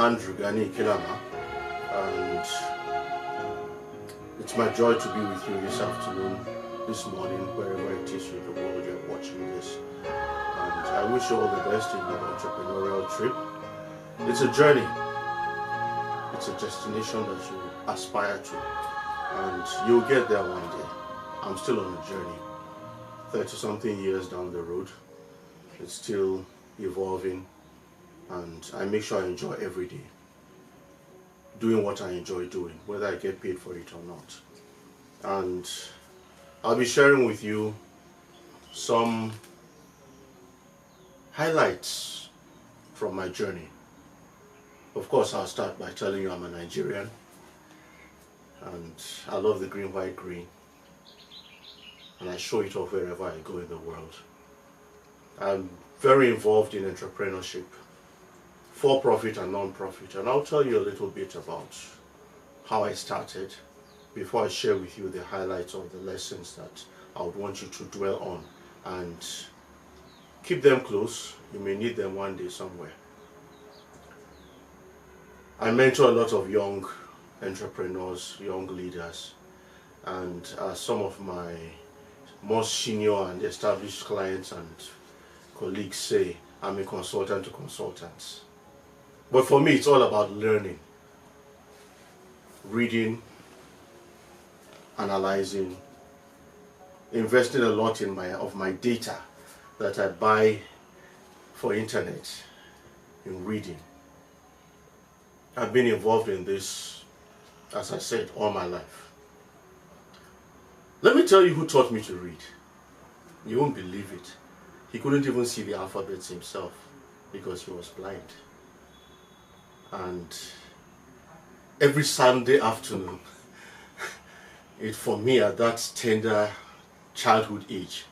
Andrew Gani-Ikilama, and it's my joy to be with you this afternoon, this morning, wherever it is in the world you're watching this. And I wish you all the best in your entrepreneurial trip. It's a journey. It's a destination that you aspire to, and you'll get there one day. I'm still on a journey. 30-something years down the road. It's still evolving, and I make sure I enjoy every day doing what I enjoy doing, whether I get paid for it or not. And I'll be sharing with you some highlights from my journey. Of course, I'll start by telling you I'm a Nigerian, and I love the green, white, green, and I show it off wherever I go in the world. I'm very involved in entrepreneurship, for-profit and non-profit, and I'll tell you a little bit about how I started before I share with you the highlights of the lessons that I would want you to dwell on, and keep them close. You may need them one day somewhere. I mentor a lot of young entrepreneurs, young leaders, and some of my most senior and established clients and colleagues say I'm a consultant to consultants. But for me, it's all about learning, reading, analyzing, investing a lot in my data that I buy for internet, in reading. I've been involved in this, as I said, all my life. Let me tell you who taught me to read. You won't believe it. He couldn't even see the alphabets himself because he was blind. And every Sunday afternoon, for me at that tender childhood age,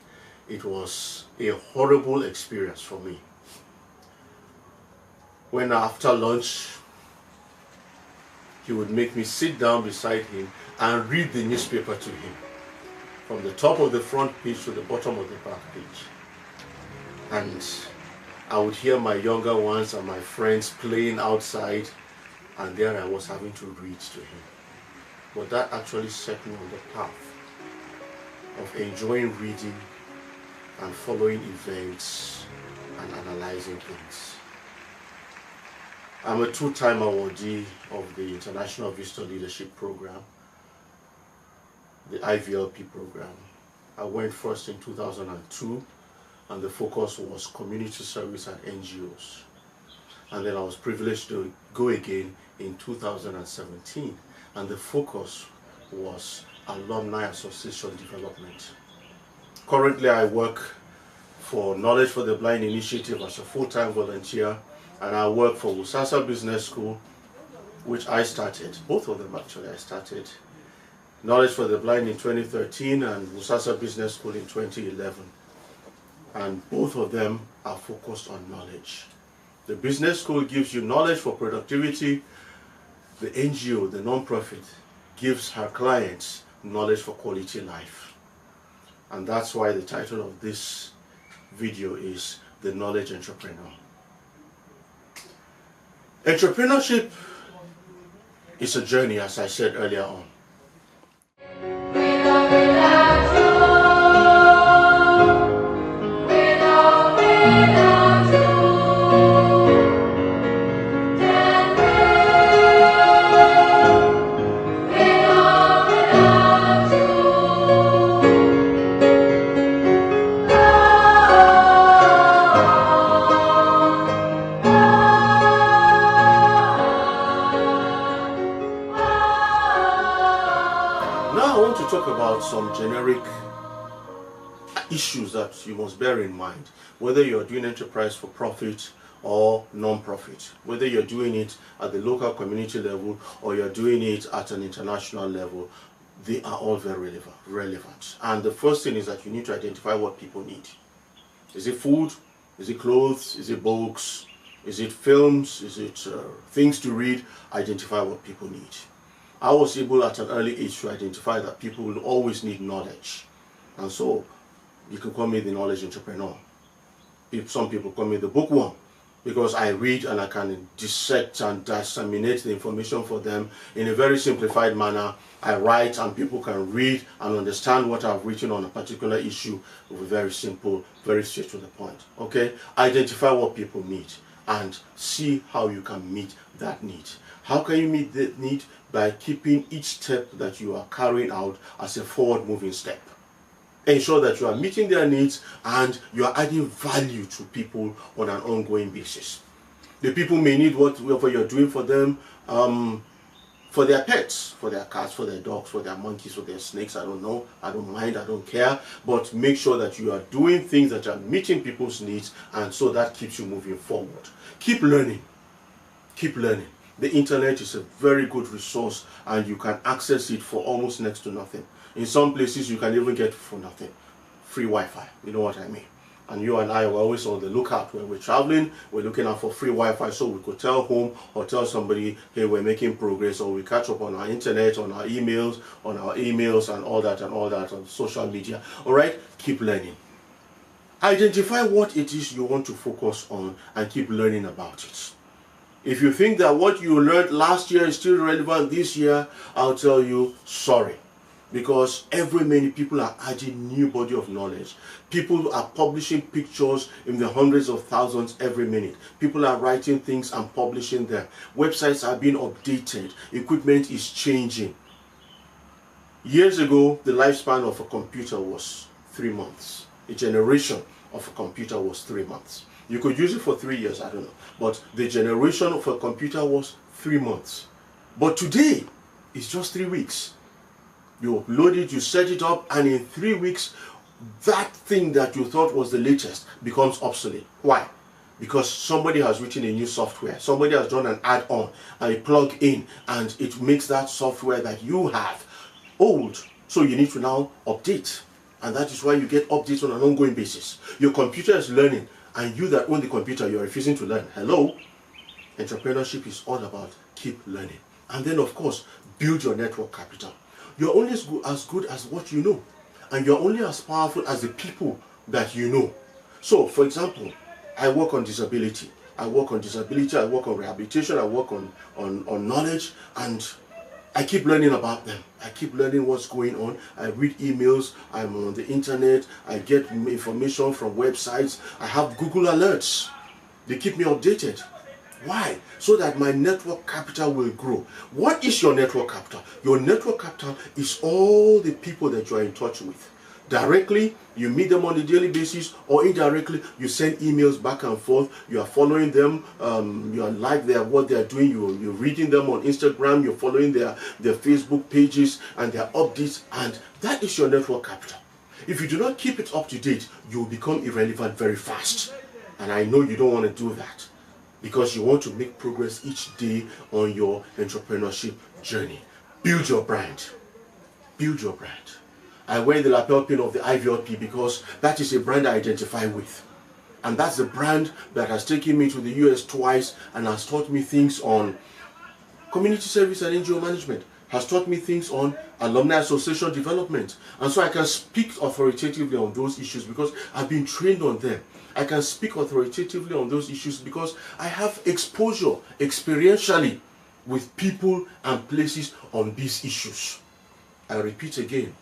it was a horrible experience for me. When after lunch, he would make me sit down beside him and read the newspaper to him, from the top of the front page to the bottom of the back page. And I would hear my younger ones and my friends playing outside, and there I was having to read to him. But that actually set me on the path of enjoying reading and following events and analyzing things. I'm a two-time awardee of the International Visitor Leadership Program, the IVLP program. I went first in 2002, and the focus was community service and NGOs. And then I was privileged to go again in 2017, and the focus was Alumni Association Development. Currently, I work for Knowledge for the Blind Initiative as a full-time volunteer, and I work for Wusasa Business School, which I started. Both of them actually I started. Knowledge for the Blind in 2013 and Wusasa Business School in 2011. And both of them are focused on knowledge. The business school gives you knowledge for productivity. The NGO, the non-profit, gives her clients knowledge for quality life. And that's why the title of this video is The Knowledge Entrepreneur. Entrepreneurship is a journey, as I said earlier on. Now I want to talk about some generic issues that you must bear in mind, whether you're doing enterprise for profit or non-profit, whether you're doing it at the local community level or you're doing it at an international level. They are all very relevant. And the first thing is that you need to identify what people need. Is it food? Is it clothes? Is it books? Is it films? Is it things to read? Identify what people need. I was able at an early age to identify that people will always need knowledge. And so you can call me the knowledge entrepreneur. Some people call me the bookworm, because I read and I can dissect and disseminate the information for them in a very simplified manner. I write and people can read and understand what I've written on a particular issue with very simple, very straight to the point. Okay? Identify what people need and see how you can meet that need. How can you meet that need? By keeping each step that you are carrying out as a forward-moving step. Ensure that you are meeting their needs and you are adding value to people on an ongoing basis. The people may need whatever you're doing for them, for their pets, for their cats, for their dogs, for their monkeys, for their snakes. I don't know. I don't mind. I don't care. But make sure that you are doing things that are meeting people's needs, and so that keeps you moving forward. Keep learning. Keep learning. The internet is a very good resource and you can access it for almost next to nothing. In some places you can even get for nothing. Free Wi-Fi, you know what I mean. And you and I were always on the lookout when we're traveling. We're looking out for free Wi-Fi so we could tell home or tell somebody, hey, we're making progress, or we catch up on our internet, on our emails and all that on social media. All right, keep learning. Identify what it is you want to focus on and keep learning about it. If you think that what you learned last year is still relevant this year, I'll tell you, sorry. Because every minute people are adding new body of knowledge. People are publishing pictures in the hundreds of thousands every minute. People are writing things and publishing them. Websites are being updated. Equipment is changing. Years ago, the lifespan of a computer was 3 months. A generation of a computer was 3 months. You could use it for 3 years, I don't know. But the generation of a computer was 3 months. But today, it's just 3 weeks. You upload it, you set it up, and in 3 weeks, that thing that you thought was the latest becomes obsolete. Why? Because somebody has written a new software. Somebody has done an add-on, a plug-in, and it makes that software that you have old. So you need to now update. And that is why you get updates on an ongoing basis. Your computer is learning, and you that own the computer, you're refusing to learn. Hello? Entrepreneurship is all about keep learning. And then, of course, build your network capital. You're only as good as what you know. And you're only as powerful as the people that you know. So, for example, I work on disability. I work on rehabilitation, I work on knowledge, and I keep learning about them. I keep learning what's going on. I read emails, I'm on the internet, I get information from websites. I have Google alerts. They keep me updated. Why? So that my network capital will grow. What is your network capital? Your network capital is all the people that you are in touch with. Directly, you meet them on a daily basis, or indirectly, you send emails back and forth. You are following them, you are like what they are doing, you're reading them on Instagram, you're following their Facebook pages and their updates, and that is your network capital. If you do not keep it up to date, you will become irrelevant very fast. And I know you don't want to do that, because you want to make progress each day on your entrepreneurship journey. Build your brand. Build your brand. I wear the lapel pin of the IVLP because that is a brand I identify with. And that's the brand that has taken me to the US twice and has taught me things on community service and NGO management, has taught me things on alumni association development. And so I can speak authoritatively on those issues because I've been trained on them. I can speak authoritatively on those issues because I have exposure experientially with people and places on these issues. I repeat again,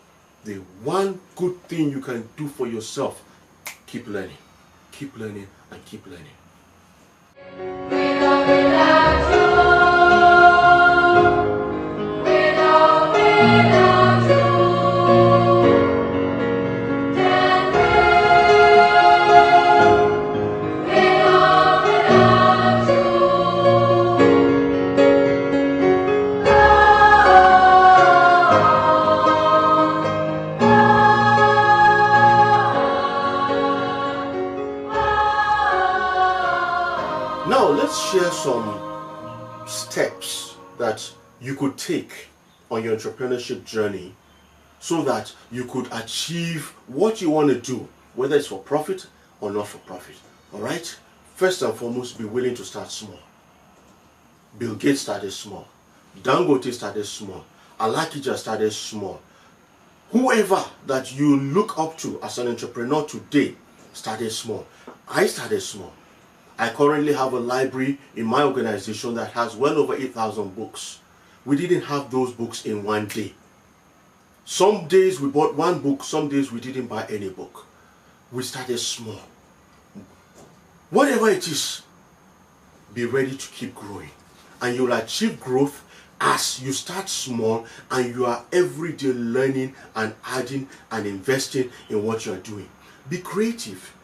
the one good thing you can do for yourself, keep learning and keep learning. Now let's share some steps that you could take on your entrepreneurship journey so that you could achieve what you want to do, whether it's for profit or not for profit. All right? First and foremost, be willing to start small. Bill Gates started small. Dangote started small. Alakija started small. Whoever that you look up to as an entrepreneur today started small. I started small. I currently have a library in my organization that has well over 8,000 books. We didn't have those books in one day. Some days we bought one book, some days we didn't buy any book. We started small. Whatever it is, be ready to keep growing. And you'll achieve growth as you start small and you are every day learning and adding and investing in what you are doing. Be creative.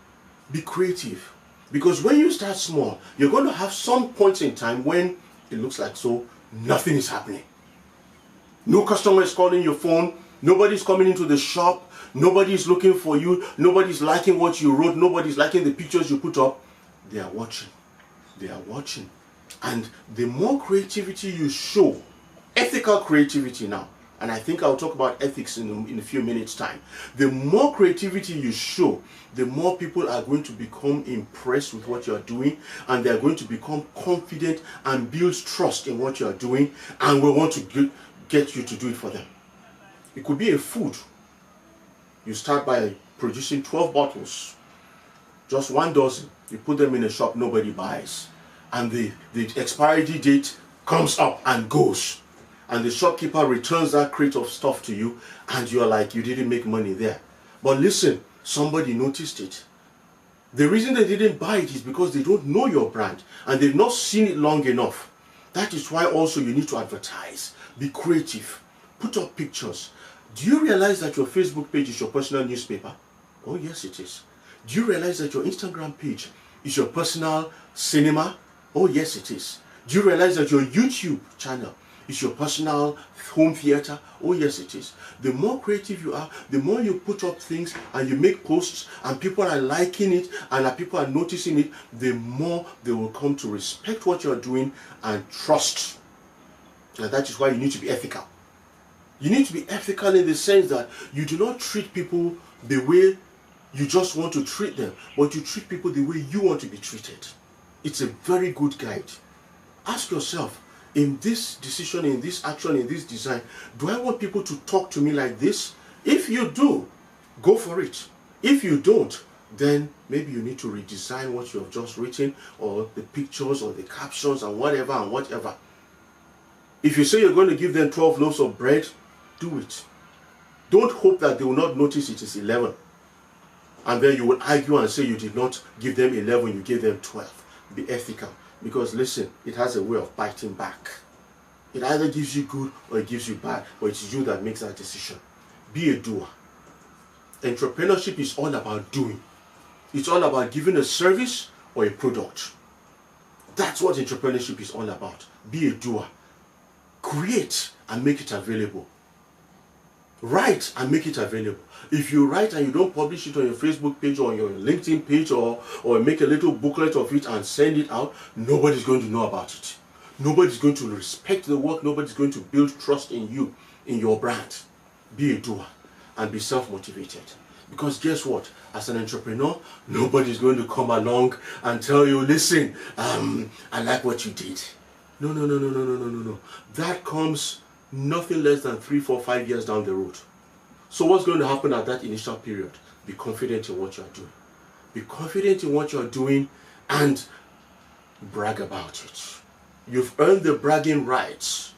Be creative. Because when you start small, you're going to have some points in time when it looks like nothing is happening. No customer is calling your phone. Nobody's coming into the shop. Nobody's looking for you. Nobody's liking what you wrote. Nobody's liking the pictures you put up. They are watching. They are watching. And the more creativity you show, ethical creativity now, and I think I'll talk about ethics in a few minutes' time. The more creativity you show, the more people are going to become impressed with what you're doing, and they're going to become confident and build trust in what you're doing, and will want to get you to do it for them. It could be a food. You start by producing 12 bottles, just 1 dozen. You put them in a shop, nobody buys. And the expiry date comes up and goes. And the shopkeeper returns that crate of stuff to you, and you're like, you didn't make money there. But listen, somebody noticed it. The reason they didn't buy it is because they don't know your brand, and they've not seen it long enough. That is why also you need to advertise. Be creative. Put up pictures. Do you realize that your Facebook page is your personal newspaper? Oh yes, it is. Do you realize that your Instagram page is your personal cinema? Oh yes, it is. Do you realize that your YouTube channel is your personal home theater? Oh yes, it is. The more creative you are, the more you put up things and you make posts and people are liking it and people are noticing it, the more they will come to respect what you're doing and trust. And that is why you need to be ethical. You need to be ethical in the sense that you do not treat people the way you just want to treat them, but you treat people the way you want to be treated. It's a very good guide. Ask yourself, in this decision, in this action, in this design, do I want people to talk to me like this? If you do, go for it. If you don't, then maybe you need to redesign what you have just written, or the pictures, or the captions, and whatever. If you say you're going to give them 12 loaves of bread, do it. Don't hope that they will not notice it is 11. And then you will argue and say you did not give them 11, you gave them 12. Be ethical. Because listen, it has a way of biting back. It either gives you good or it gives you bad, but it's you that makes that decision. Be a doer. Entrepreneurship is all about doing. It's all about giving a service or a product. That's what entrepreneurship is all about. Be a doer. Create and make it available. Write and make it available. If you write and you don't publish it on your Facebook page or on your LinkedIn page or make a little booklet of it and send it out, nobody's going to know about it. Nobody's going to respect the work. Nobody's going to build trust in you, in your brand. Be a doer and be self-motivated. Because guess what? As an entrepreneur, nobody's going to come along and tell you, listen, I like what you did. No. That comes nothing less than 3, 4, 5 years down the road. So what's going to happen at that initial period? Be confident in what you are doing. Be confident in what you are doing and brag about it. You've earned the bragging rights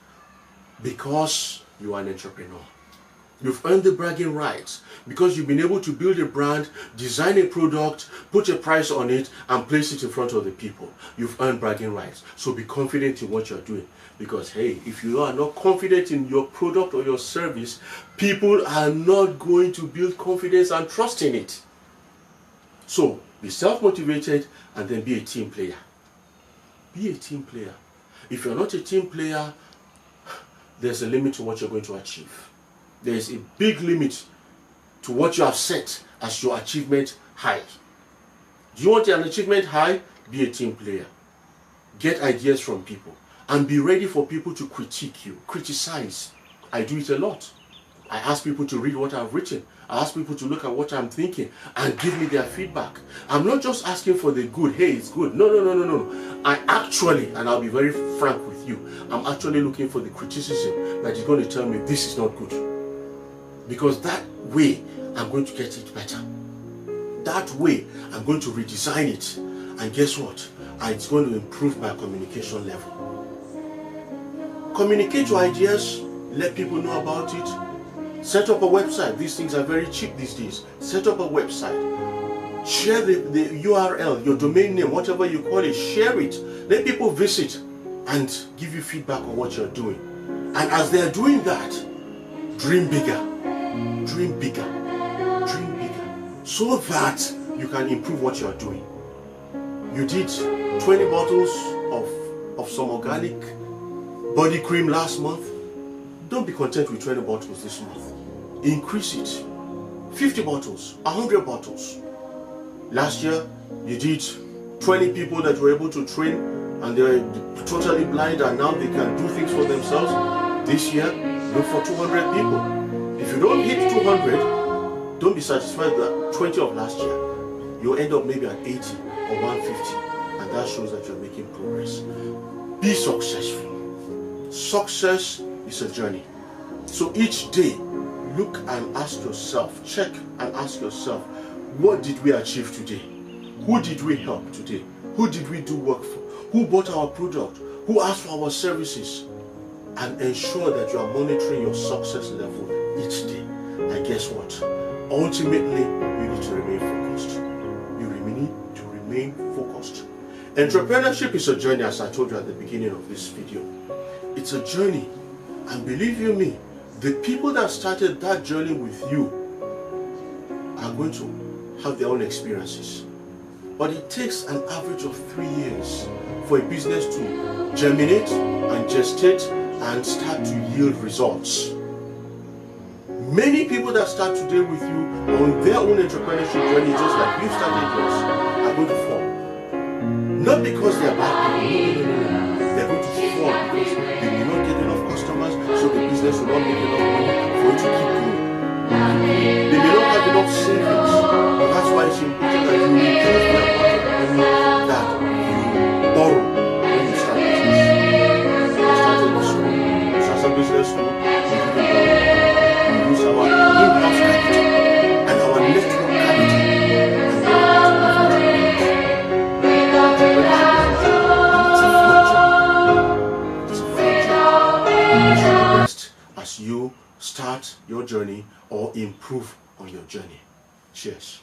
because you are an entrepreneur. You've earned the bragging rights because you've been able to build a brand, design a product, put a price on it, and place it in front of the people. You've earned bragging rights. So be confident in what you're doing. Because, hey, if you are not confident in your product or your service, people are not going to build confidence and trust in it. So be self-motivated and then be a team player. Be a team player. If you're not a team player, there's a limit to what you're going to achieve. There is a big limit to what you have set as your achievement high. Do you want an achievement high? Be a team player. Get ideas from people and be ready for people to critique you, criticize. I do it a lot. I ask people to read what I've written. I ask people to look at what I'm thinking and give me their feedback. I'm not just asking for the good. Hey, it's good. No. I actually, and I'll be very frank with you, I'm actually looking for the criticism that is going to tell me this is not good. Because that way, I'm going to get it better. That way, I'm going to redesign it. And guess what? It's going to improve my communication level. Communicate your ideas, let people know about it. Set up a website. These things are very cheap these days. Set up a website. Share the URL, your domain name, whatever you call it, share it. Let people visit and give you feedback on what you're doing. And as they're doing that, dream bigger, dream bigger, dream bigger, so that you can improve what you're doing. You did 20 bottles of some organic body cream last month. Don't be content with 20 bottles this month. Increase it. 50 bottles, 100 bottles. Last year, you did 20 people that were able to train and they're totally blind and now they can do things for themselves. This year, look for 200 people. If you don't hit 200, don't be satisfied with 20 of last year. You'll end up maybe at 80 or 150, and that shows that you're making progress. Be successful. Success is a journey. So each day, look and ask yourself, check and ask yourself, what did we achieve today? Who did we help today? Who did we do work for? Who bought our product? Who asked for our services? And ensure that you are monitoring your success level each day. And guess what? Ultimately, you need to remain focused. You need to remain focused. Entrepreneurship is a journey, as I told you at the beginning of this video. It's a journey. And believe you me, the people that started that journey with you are going to have their own experiences. But it takes an average of 3 years for a business to germinate and gestate and start to yield results. Many people that start today with you on their own entrepreneurship journey, just like you started yours, are going to fall. Not because they are bad people, no. They're going to fall because they may not get enough customers, so the business will not make enough money for it to keep going. They may not have enough savings, but that's why it's important that you reduce the amount of money that you borrow when you start business. You started with school, you started business school, we use our in-house capital and our network capital. As you start your journey or improve on your journey. Cheers.